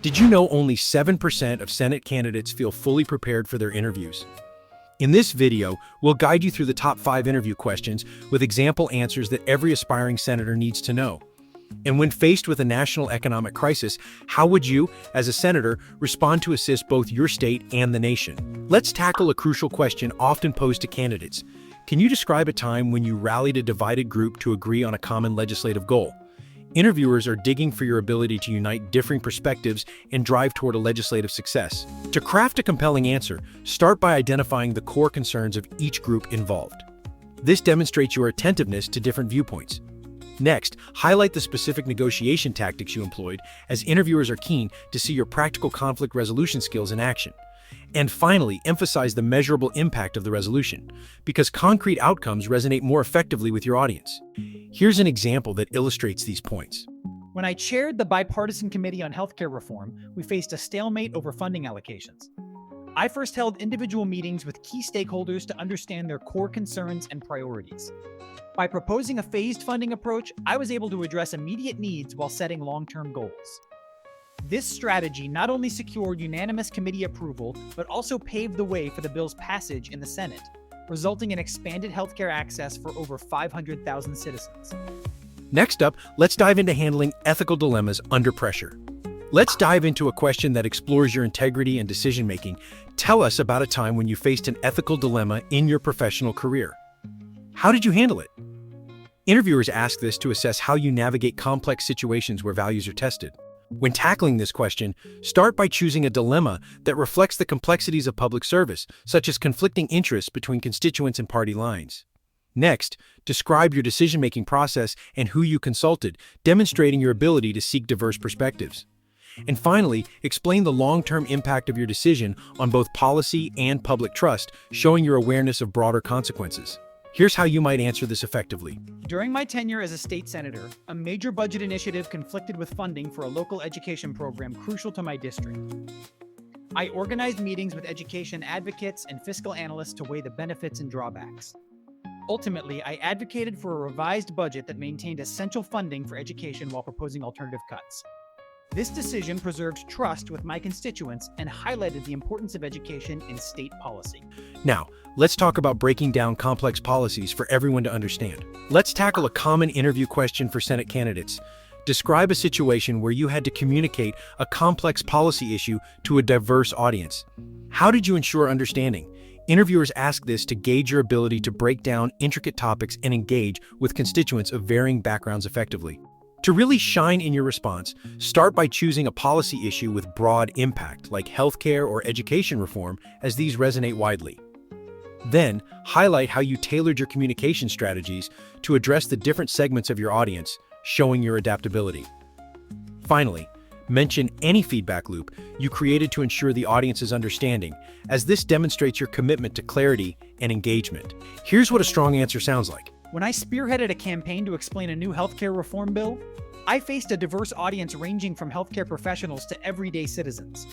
Did you know only 7% of Senate candidates feel fully prepared for their interviews? In this video, we'll guide you through the top 5 interview questions with example answers that every aspiring senator needs to know. And when faced with a national economic crisis, how would you, as a senator, respond to assist both your state and the nation? Let's tackle a crucial question often posed to candidates. Can you describe a time when you rallied a divided group to agree on a common legislative goal? Interviewers are digging for your ability to unite differing perspectives and drive toward a legislative success. To craft a compelling answer, start by identifying the core concerns of each group involved. This demonstrates your attentiveness to different viewpoints. Next, highlight the specific negotiation tactics you employed, as interviewers are keen to see your practical conflict resolution skills in action. And finally, emphasize the measurable impact of the resolution, because concrete outcomes resonate more effectively with your audience. Here's an example that illustrates these points. When I chaired the Bipartisan Committee on Healthcare Reform, we faced a stalemate over funding allocations. I first held individual meetings with key stakeholders to understand their core concerns and priorities. By proposing a phased funding approach, I was able to address immediate needs while setting long-term goals. This strategy not only secured unanimous committee approval, but also paved the way for the bill's passage in the Senate, resulting in expanded healthcare access for over 500,000 citizens. Next up, let's dive into handling ethical dilemmas under pressure. Let's dive into a question that explores your integrity and decision-making. Tell us about a time when you faced an ethical dilemma in your professional career. How did you handle it? Interviewers ask this to assess how you navigate complex situations where values are tested. When tackling this question, start by choosing a dilemma that reflects the complexities of public service, such as conflicting interests between constituents and party lines. Next, describe your decision-making process and who you consulted, demonstrating your ability to seek diverse perspectives. And finally, explain the long-term impact of your decision on both policy and public trust, showing your awareness of broader consequences. Here's how you might answer this effectively. During my tenure as a state senator, a major budget initiative conflicted with funding for a local education program crucial to my district. I organized meetings with education advocates and fiscal analysts to weigh the benefits and drawbacks. Ultimately, I advocated for a revised budget that maintained essential funding for education while proposing alternative cuts. This decision preserved trust with my constituents and highlighted the importance of education in state policy. Now, let's talk about breaking down complex policies for everyone to understand. Let's tackle a common interview question for Senate candidates. Describe a situation where you had to communicate a complex policy issue to a diverse audience. How did you ensure understanding? Interviewers ask this to gauge your ability to break down intricate topics and engage with constituents of varying backgrounds effectively. To really shine in your response, start by choosing a policy issue with broad impact, like healthcare or education reform, as these resonate widely. Then, highlight how you tailored your communication strategies to address the different segments of your audience, showing your adaptability. Finally, mention any feedback loop you created to ensure the audience's understanding, as this demonstrates your commitment to clarity and engagement. Here's what a strong answer sounds like. When I spearheaded a campaign to explain a new healthcare reform bill, I faced a diverse audience ranging from healthcare professionals to everyday citizens.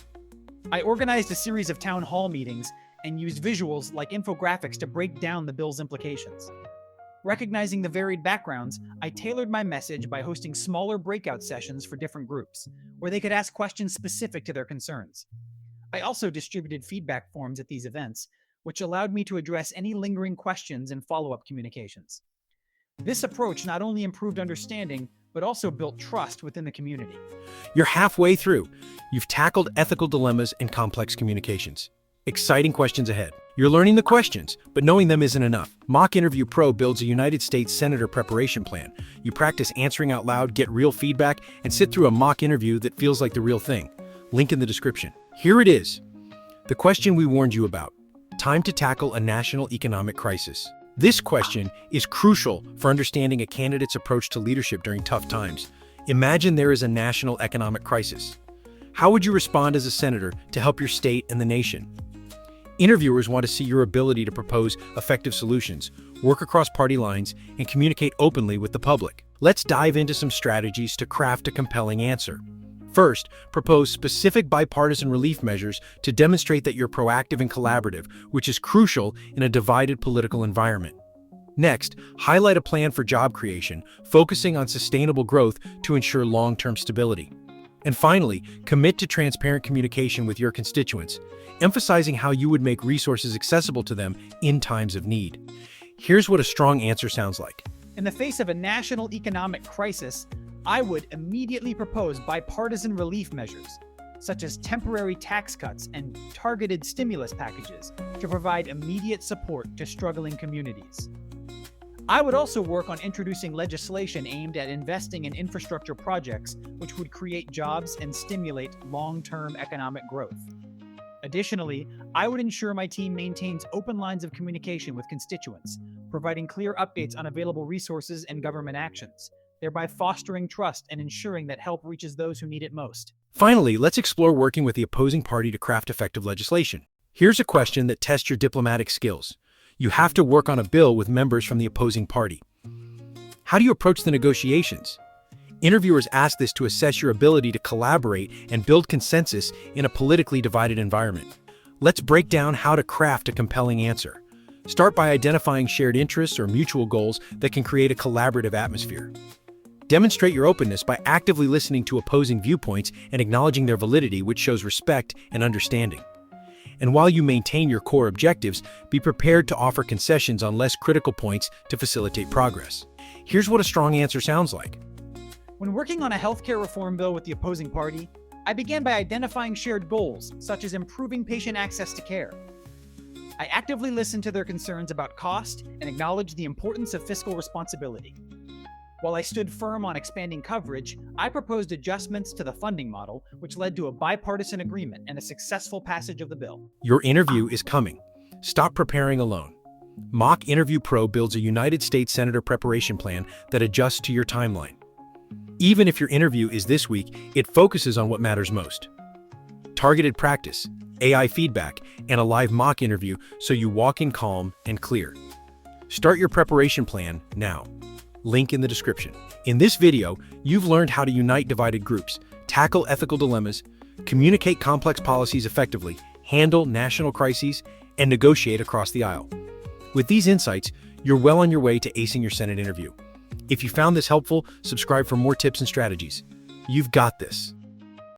I organized a series of town hall meetings and used visuals like infographics to break down the bill's implications. Recognizing the varied backgrounds, I tailored my message by hosting smaller breakout sessions for different groups, where they could ask questions specific to their concerns. I also distributed feedback forms at these events, which allowed me to address any lingering questions in follow-up communications. This approach not only improved understanding, but also built trust within the community. You're halfway through. You've tackled ethical dilemmas and complex communications. Exciting questions ahead. You're learning the questions, but knowing them isn't enough. Mock Interview Pro builds a United States Senator preparation plan. You practice answering out loud, get real feedback, and sit through a mock interview that feels like the real thing. Link in the description. Here it is. The question we warned you about. Time to tackle a national economic crisis. This question is crucial for understanding a candidate's approach to leadership during tough times. Imagine there is a national economic crisis. How would you respond as a senator to help your state and the nation? Interviewers want to see your ability to propose effective solutions, work across party lines, and communicate openly with the public. Let's dive into some strategies to craft a compelling answer. First, propose specific bipartisan relief measures to demonstrate that you're proactive and collaborative, which is crucial in a divided political environment. Next, highlight a plan for job creation, focusing on sustainable growth to ensure long-term stability. And finally, commit to transparent communication with your constituents, emphasizing how you would make resources accessible to them in times of need. Here's what a strong answer sounds like. In the face of a national economic crisis, I would immediately propose bipartisan relief measures, such as temporary tax cuts and targeted stimulus packages to provide immediate support to struggling communities. I would also work on introducing legislation aimed at investing in infrastructure projects which would create jobs and stimulate long-term economic growth. Additionally, I would ensure my team maintains open lines of communication with constituents, providing clear updates on available resources and government actions, thereby fostering trust and ensuring that help reaches those who need it most. Finally, let's explore working with the opposing party to craft effective legislation. Here's a question that tests your diplomatic skills. You have to work on a bill with members from the opposing party. How do you approach the negotiations? Interviewers ask this to assess your ability to collaborate and build consensus in a politically divided environment. Let's break down how to craft a compelling answer. Start by identifying shared interests or mutual goals that can create a collaborative atmosphere. Demonstrate your openness by actively listening to opposing viewpoints and acknowledging their validity, which shows respect and understanding. And while you maintain your core objectives, be prepared to offer concessions on less critical points to facilitate progress. Here's what a strong answer sounds like. When working on a healthcare reform bill with the opposing party, I began by identifying shared goals, such as improving patient access to care. I actively listened to their concerns about cost and acknowledged the importance of fiscal responsibility. While I stood firm on expanding coverage, I proposed adjustments to the funding model, which led to a bipartisan agreement and a successful passage of the bill. Your interview is coming. Stop preparing alone. Mock Interview Pro builds a United States Senator preparation plan that adjusts to your timeline. Even if your interview is this week, it focuses on what matters most. Targeted practice, AI feedback, and a live mock interview so you walk in calm and clear. Start your preparation plan now. Link in the description. In this video, you've learned how to unite divided groups, tackle ethical dilemmas, communicate complex policies effectively, handle national crises, and negotiate across the aisle. With these insights, you're well on your way to acing your Senate interview. If you found this helpful, subscribe for more tips and strategies. You've got this.